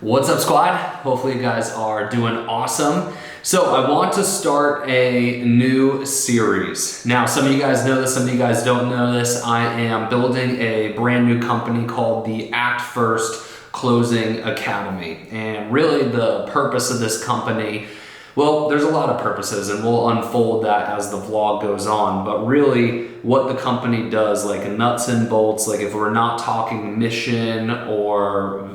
What's up, squad? Hopefully you guys are doing awesome. So I want to start a new series. Now, some of you guys know this, some of you guys don't know this. I am building a brand new company called the Act First Closing Academy. And really the purpose of this company, well, there's a lot of purposes and we'll unfold that as the vlog goes on, but really what the company does, like nuts and bolts, like if we're not talking mission or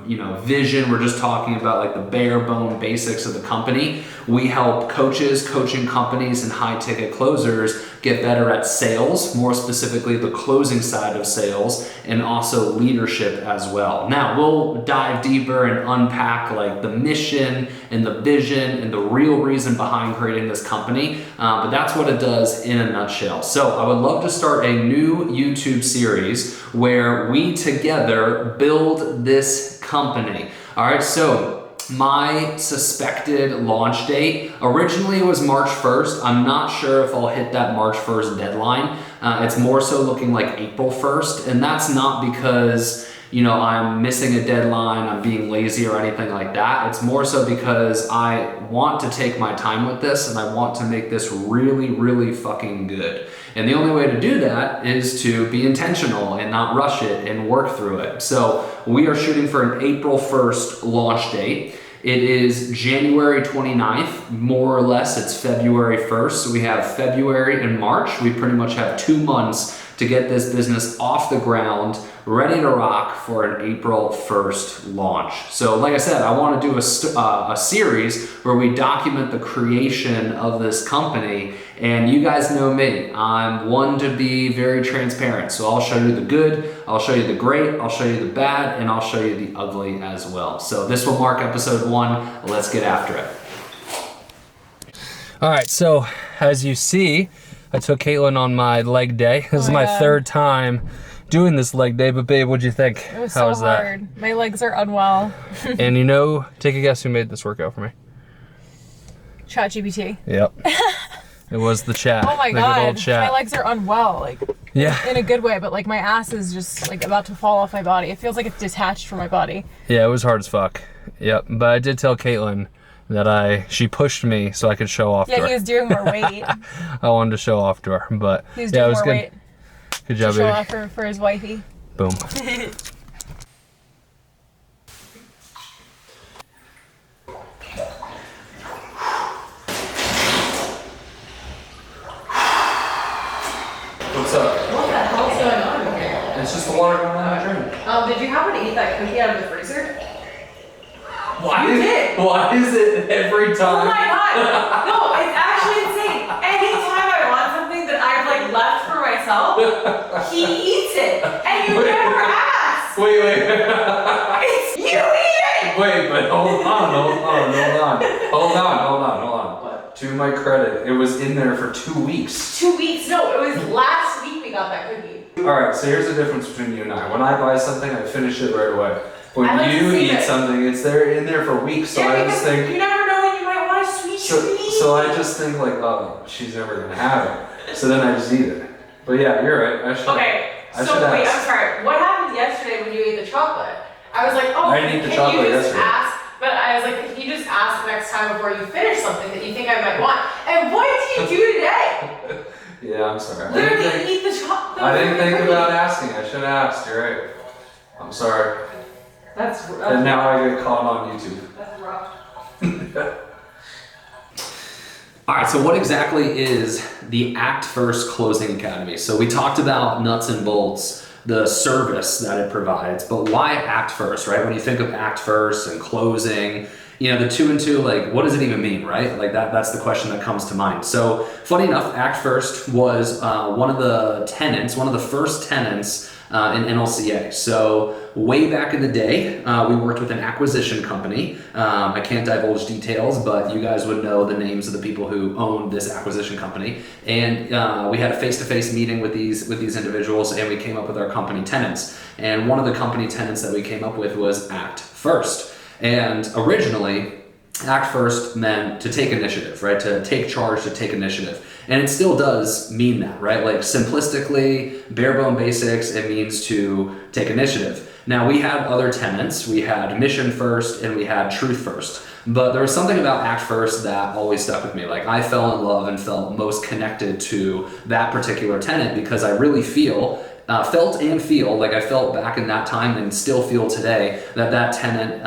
vision, we're just talking about like the bare bone basics of the company. We help coaches, coaching companies, and high ticket closers get better at sales, more specifically the closing side of sales, and also leadership as well. Now we'll dive deeper and unpack like the mission and the vision and the real reason behind creating this company, but that's what it does in a nutshell. So I would love to start a new YouTube series where we together build this company. All right, so my suspected launch date originally was March 1st. I'm not sure if I'll hit that March 1st deadline. It's more so looking like April 1st, and that's not because I'm missing a deadline, I'm being lazy or anything like that. It's more so because I want to take my time with this and I want to make this really, really fucking good. And the only way to do that is to be intentional and not rush it and work through it. So we are shooting for an April 1st launch date. It is January 29th, more or less, it's February 1st. So we have February and March. We pretty much have 2 months to get this business off the ground, ready to rock for an April 1st launch. So like I said, I want to do a series where we document the creation of this company. And you guys know me, I'm one to be very transparent. So I'll show you the good, I'll show you the great, I'll show you the bad, and I'll show you the ugly as well. So this will mark episode 1. Let's get after it. All right, so as you see, I took Caitlin on my leg day. This is my third time doing this leg day, but babe, what'd you think? It was so hard. My legs are unwell. And take a guess who made this workout for me? ChatGPT. Yep. It was the chat. Oh my God, old chat. my legs are unwell, yeah, in a good way, but like my ass is just like about to fall off my body. It feels like it's detached from my body. Yeah, it was hard as fuck. Yep, but I did tell Caitlin that she pushed me so I could show off to her. Yeah, he was doing more weight. I wanted to show off to her, but he was doing more weight. Good job, to baby. Show off for his wifey. Boom. What's up? What the hell's going on here? It's just the water going down my drain. Did you happen to eat that cookie out of the freezer? Why You did. Why is it every time? Oh my God! No, it's actually insane. Anytime I want something that I've left for myself, he eats it, and you never ask. Wait. It's you eat it. Wait, but hold on. To my credit, it was in there for 2 weeks. 2 weeks? No, it was last week we got that cookie. Alright, so here's the difference between you and I. When I buy something, I finish it right away. When you eat something, it's in there for weeks, so I just think... You never know when you might want a sweet treat. So I just think oh, she's never gonna have it. So then I just eat it. But yeah, you're right. I should I'm sorry. What happened yesterday when you ate the chocolate? I was like, I didn't eat the chocolate yesterday. But I was like, can you just ask next time before you finish something that you think I might want? And what did you do today? Yeah, I'm sorry. Literally eat the chocolate. I didn't think about asking. I should have asked. You're right. I'm sorry. That's and now I get caught on YouTube. That's rough. All right, so what exactly is the Act First Closing Academy? So we talked about nuts and bolts, the service that it provides, but why Act First, right? When you think of Act First and closing, the 2 and 2, what does it even mean, right? That's the question that comes to mind. So funny enough, Act First was one of the first tenants in NLCA. So way back in the day, we worked with an acquisition company. I can't divulge details, but you guys would know the names of the people who owned this acquisition company. And we had a face-to-face meeting with these individuals, and we came up with our company tenants. And one of the company tenants that we came up with was Act First. And originally, Act First meant to take initiative, right? To take charge, to take initiative. And it still does mean that, right? Simplistically, bare bone basics, it means to take initiative. Now, we had other tenets. We had mission first and we had truth first. But there was something about act first that always stuck with me. Like, I fell in love and felt most connected to that particular tenet because I really felt and feel like I felt back in that time and still feel today that tenet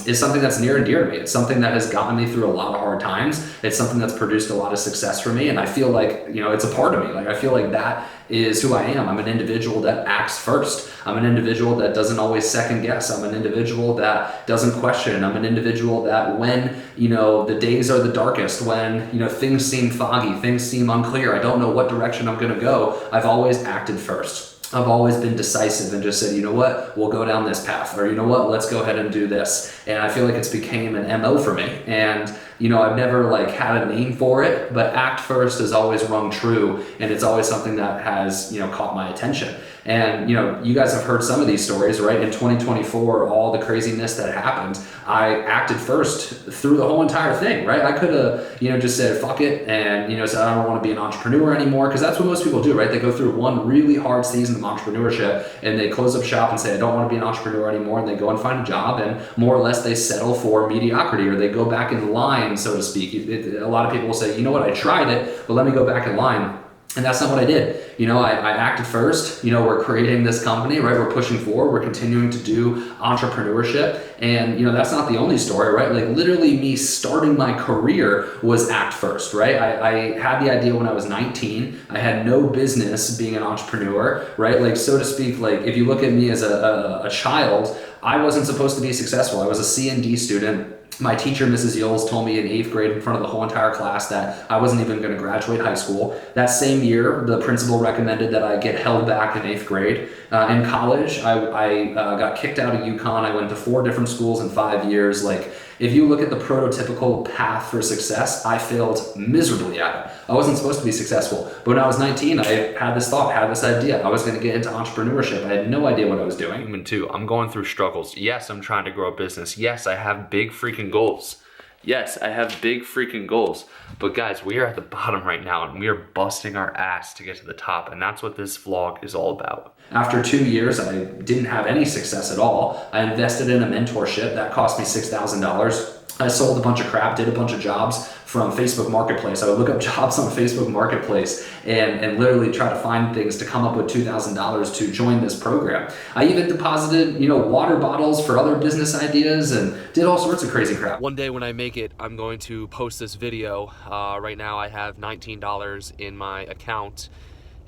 is something that's near and dear to me. It's something that has gotten me through a lot of hard times. It's something that's produced a lot of success for me, and I feel like, it's a part of me. Like, I feel like that is who I am. I'm an individual that acts first. I'm an individual that doesn't always second guess. I'm an individual that doesn't question. I'm an individual that when, the days are the darkest, when, things seem foggy, things seem unclear, I don't know what direction I'm gonna go, I've always acted first. I've always been decisive and just said, you know what, we'll go down this path, or you know what, let's go ahead and do this. And I feel like it's became an MO for me. And I've never had a name for it, but act first has always rung true, and it's always something that has caught my attention. And you guys have heard some of these stories, right? In 2024, all the craziness that happened, I acted first through the whole entire thing, right? I could have just said fuck it and said I don't want to be an entrepreneur anymore, because that's what most people do, right? They go through one really hard season of entrepreneurship and they close up shop and say I don't want to be an entrepreneur anymore, and they go and find a job, and more or less they settle for mediocrity, or they go back in line, so to speak. A lot of people will say, you know what, I tried it, but let me go back in line. And that's not what I did. I acted first. We're creating this company, right? We're pushing forward. We're continuing to do entrepreneurship. And, that's not the only story, right? Like, literally me starting my career was act first, right? I had the idea when I was 19. I had no business being an entrepreneur, right? Like, so to speak, like, if you look at me as a child, I wasn't supposed to be successful. I was a C&D student. My teacher, Mrs. Yills, told me in 8th grade in front of the whole entire class that I wasn't even going to graduate high school. That same year, the principal recommended that I get held back in 8th grade. In college, I got kicked out of UConn. I went to 4 different schools in 5 years. Like, if you look at the prototypical path for success, I failed miserably at it. I wasn't supposed to be successful. But when I was 19, I had this thought, had this idea. I was going to get into entrepreneurship. I had no idea what I was doing. Human too. I'm going through struggles. Yes, I'm trying to grow a business. Yes, I have big freaking goals. Yes, I have big freaking goals. But guys, we are at the bottom right now, and we are busting our ass to get to the top. And that's what this vlog is all about. After 2 years, I didn't have any success at all. I invested in a mentorship that cost me $6,000. I sold a bunch of crap, did a bunch of jobs from Facebook Marketplace. I would look up jobs on Facebook Marketplace and literally try to find things to come up with $2,000 to join this program. I even deposited, water bottles for other business ideas and did all sorts of crazy crap. One day when I make it, I'm going to post this video. Right now I have $19 in my account,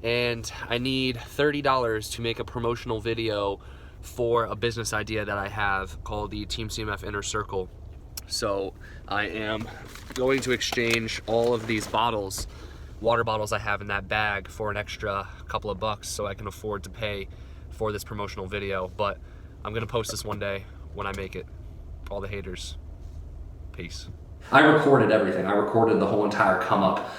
and I need $30 to make a promotional video for a business idea that I have called the Team CMF Inner Circle. So I am going to exchange all of these bottles, water bottles I have in that bag, for an extra couple of bucks so I can afford to pay for this promotional video. But I'm gonna post this one day when I make it. All the haters, peace. I recorded everything. I recorded the whole entire come up.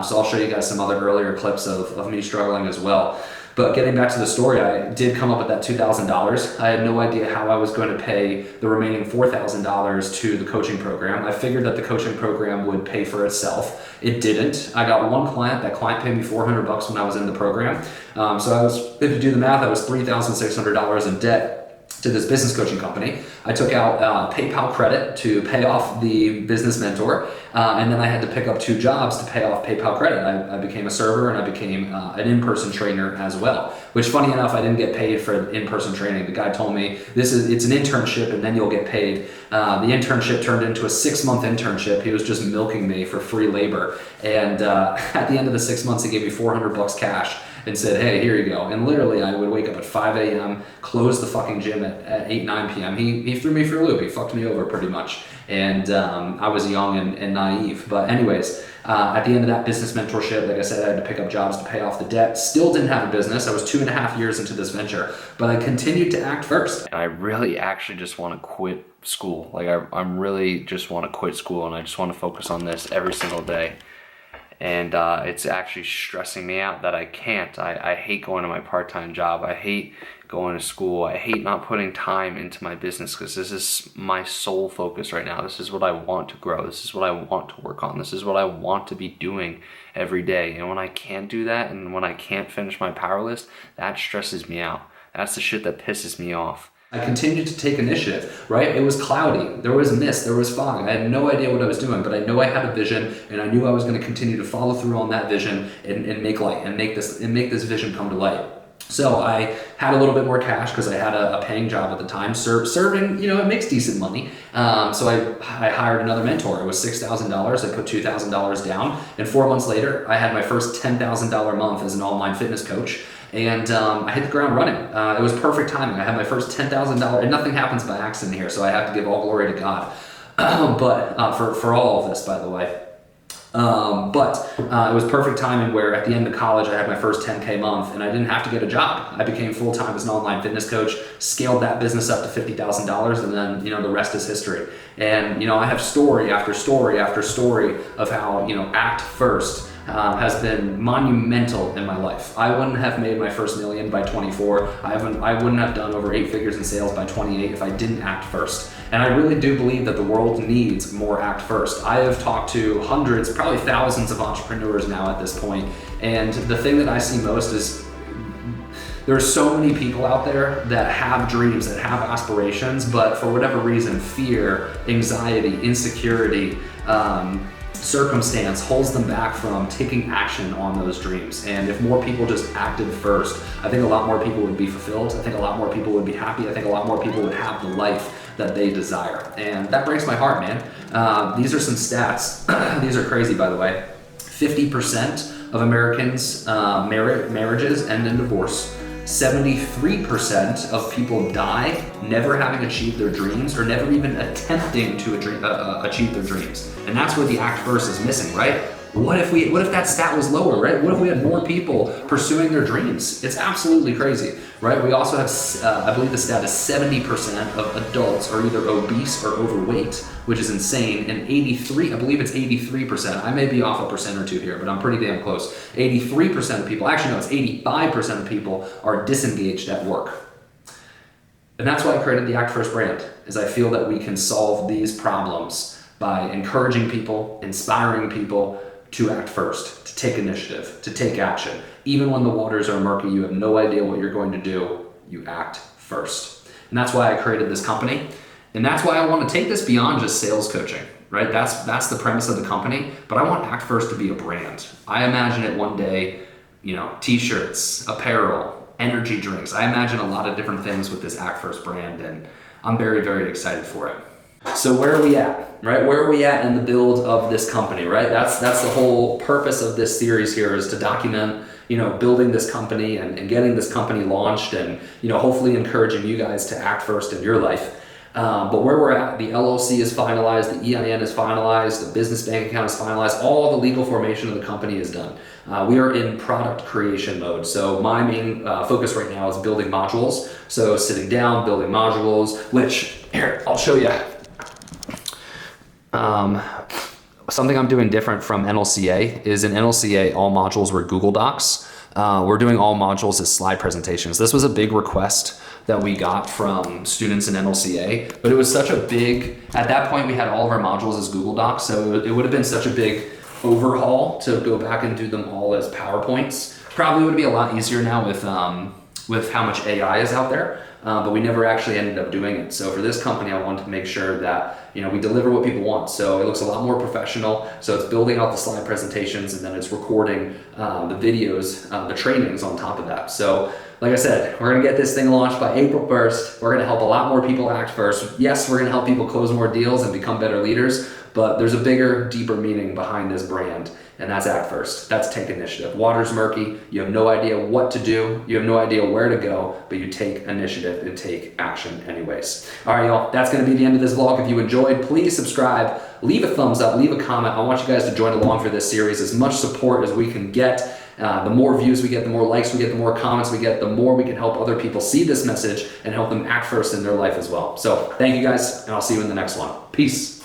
So I'll show you guys some other earlier clips of me struggling as well. But getting back to the story, I did come up with that $2,000. I had no idea how I was going to pay the remaining $4,000 to the coaching program. I figured that the coaching program would pay for itself. It didn't. I got one client. That client paid me $400 when I was in the program. If you do the math, I was $3,600 in debt to this business coaching company. I took out PayPal credit to pay off the business mentor, and then I had to pick up 2 jobs to pay off PayPal credit. I became a server, and I became an in-person trainer as well, which, funny enough, I didn't get paid for in-person training. The guy told me it's an internship and then you'll get paid. The internship turned into a 6-month internship. He was just milking me for free labor. And at the end of the 6 months, he gave me $400 cash and said, hey, here you go. And literally, I would wake up at 5 a.m., close the fucking gym at 8, 9 p.m. He threw me for a loop. He fucked me over pretty much. And I was young and naive. But anyways, at the end of that business mentorship, like I said, I had to pick up jobs to pay off the debt. Still didn't have a business. I was 2.5 years into this venture, but I continued to act first. I really actually just want to quit school. Like I'm really just want to quit school, and I just want to focus on this every single day. And it's actually stressing me out that I can't. I hate going to my part-time job. I hate going to school. I hate not putting time into my business, because this is my sole focus right now. This is what I want to grow. This is what I want to work on. This is what I want to be doing every day. And when I can't do that, and when I can't finish my power list, that stresses me out. That's the shit that pisses me off. I continued to take initiative, right? It was cloudy, there was mist, there was fog. I had no idea what I was doing, but I know I had a vision, and I knew I was going to continue to follow through on that vision and make light and make this vision come to light. So I had a little bit more cash because I had a paying job at the time. Serving, it makes decent money. So I hired another mentor. It was $6,000. I put $2,000 down, and 4 months later, I had my first $10,000 month as an online fitness coach. And I hit the ground running. It was perfect timing. I had my first $10,000, and nothing happens by accident here, so I have to give all glory to God. But for all of this, by the way. But it was perfect timing where at the end of college, I had my first 10K month, and I didn't have to get a job. I became full-time as an online fitness coach, scaled that business up to $50,000, and then, the rest is history. And, I have story after story after story of how, act first has been monumental in my life. I wouldn't have made my first million by 24. I wouldn't have done over 8 figures in sales by 28 if I didn't act first. And I really do believe that the world needs more act first. I have talked to hundreds, probably thousands of entrepreneurs now at this point, and the thing that I see most is there are so many people out there that have dreams, that have aspirations, but for whatever reason, fear, anxiety, insecurity, circumstance holds them back from taking action on those dreams. And if more people just acted first, I think a lot more people would be fulfilled. I think a lot more people would be happy. I think a lot more people would have the life that they desire. And that breaks my heart, man. These are some stats. These are crazy, by the way. 50% of Americans' marriages end in divorce. 73% of people die never having achieved their dreams or never even attempting to achieve their dreams. And that's where the act first is missing, right? What if that stat was lower, right? What if we had more people pursuing their dreams? It's absolutely crazy, right? We also have, I believe the stat is 70% of adults are either obese or overweight, which is insane. And I believe it's 83%. I may be off a percent or two here, but I'm pretty damn close. 83% of people, actually no, it's 85% of people are disengaged at work. And that's why I created the Act First brand, is I feel that we can solve these problems by encouraging people, inspiring people to act first, to take initiative, to take action. Even when the waters are murky, you have no idea what you're going to do, you act first. And that's why I created this company. And that's why I want to take this beyond just sales coaching, right? That's the premise of the company, but I want Act First to be a brand. I imagine it one day, t-shirts, apparel, energy drinks. I imagine a lot of different things with this Act First brand, and I'm very, very excited for it. So where are we at, right? Where are we at in the build of this company, right? That's the whole purpose of this series here, is to document, building this company and getting this company launched, and, hopefully encouraging you guys to act first in your life. But where we're at, the LLC is finalized, the EIN is finalized, the business bank account is finalized, all the legal formation of the company is done. We are in product creation mode. So my main focus right now is building modules. So sitting down, building modules, which here, I'll show you. Something I'm doing different from NLCA is in NLCA, all modules were Google Docs. We're doing all modules as slide presentations. This was a big request that we got from students in NLCA, but it was such a big, at that point we had all of our modules as Google Docs, so it would have been such a big overhaul to go back and do them all as PowerPoints. Probably would be a lot easier now with how much AI is out there. But we never actually ended up doing it. So for this company, I wanted to make sure that we deliver what people want. So it looks a lot more professional. So it's building out the slide presentations, and then it's recording the videos, the trainings on top of that. So like I said, we're gonna get this thing launched by April 1st. We're gonna help a lot more people act first. Yes, we're gonna help people close more deals and become better leaders, but there's a bigger, deeper meaning behind this brand. And that's act first. That's take initiative. Water's murky. You have no idea what to do. You have no idea where to go, but you take initiative and take action anyways. All right, y'all, that's gonna be the end of this vlog. If you enjoyed, please subscribe, leave a thumbs up, leave a comment. I want you guys to join along for this series. As much support as we can get. The more views we get, the more likes we get, the more comments we get, the more we can help other people see this message and help them act first in their life as well. So thank you guys, and I'll see you in the next one. Peace.